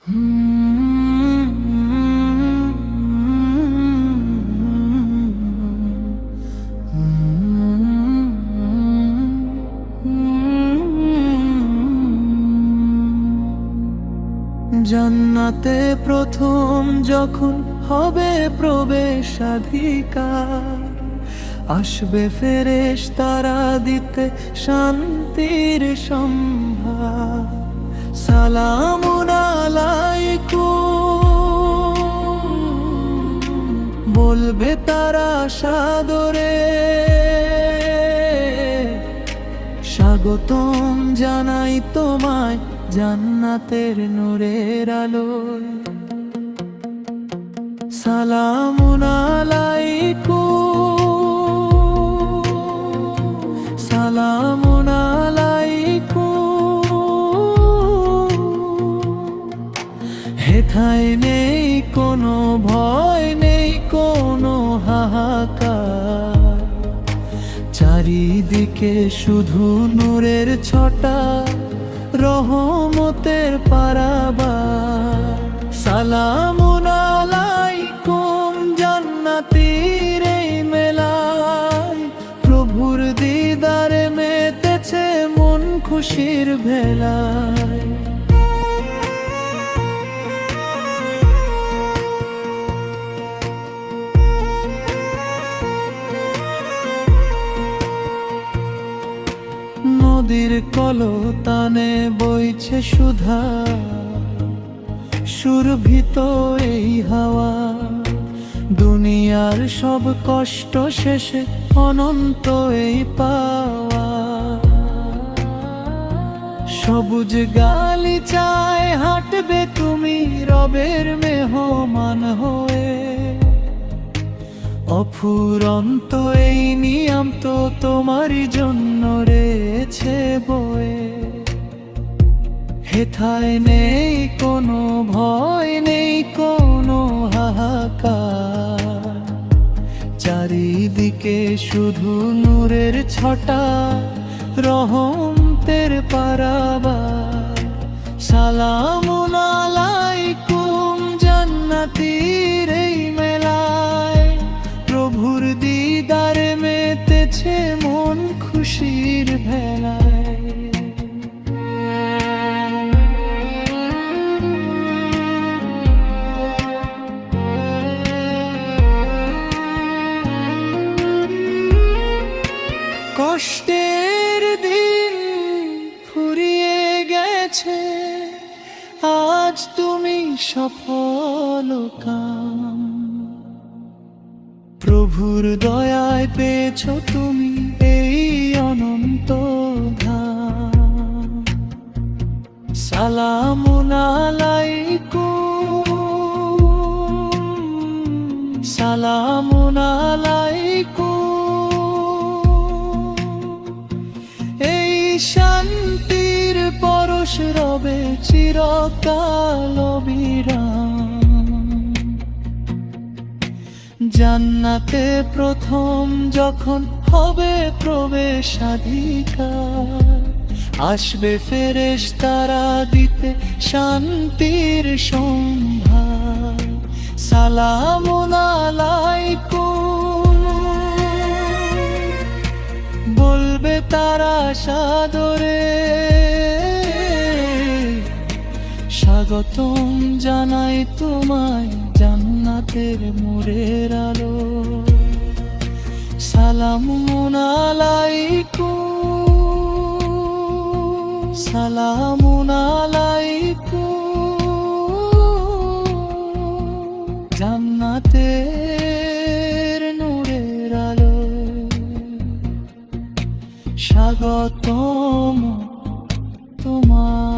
জান্নাতে প্রথম যখন হবে প্রবেশাধিকার, আসবে ফেরেশতারা দিতে শান্তির সম্ভার। সালামুন আলাইকুম বলবে তারা সাদরে, স্বাগতম জানাই তোমায় জান্নাতের নূরের আলোয়। সালামুন আলাইকুম, সালামুন আলাইকুম। হেথায় নেই কোনো ভয়, নেই কোনো হাহাকার, চারিদিকে শুধু নূরের ছটা, রহমতের পারাবার। সালামুন আলাইকুম জান্নাতীর এই মেলায়, প্রভুর দিদারে মেতেছে মন খুশির ভেলায়। নদীর কলতানে বইছে সুধা, সুরভিত এই হাওয়া, দুনিয়ার সব কষ্ট শেষে অনন্ত এই পাওয়া। সবুজ গালিচায় হাঁটবে তুমি রবের মেহমান হয়ে, অফুরন্ত এই নিয়ম তো তোমারই জন্য রয়েছে বয়ে। হেথায় নেই কোনো ভয়, নেই কোনো হাহাকার, চারিদিকে শুধু নূরের ছটা, রহমতের পারাবার। সালামুন আলাইকুম জান্নাতীর এই মেলায়, প্রভুর দিদারে মেতেছে মন খুশির ভেলায়। কষ্টের দিন ফুরিয়ে গেছে, আজ তুমি সফল কাম। প্রভুর দয়ায় পেয়েছো তুমি এই অনন্ত ধাম। সালামুন আলাইকুম, সালামুন আলাইকুম। এই শান্তির পরশ রবে চিরকাল অবিরাম। জান্নাতে প্রথম যখন হবে প্রবেশাধিকার, আসবে ফেরেশতারা দিতে শান্তির সম্ভার। সালামুন আলাইকুম বলবে তারা সাদরে, স্বাগতম জানাই তোমায় জান্নাতের নূরের আলো। সালামুন আলাইকুম, সালামুন আলাইকুম। জান্নাতের নূরের আলো, স্বাগতম তোমার।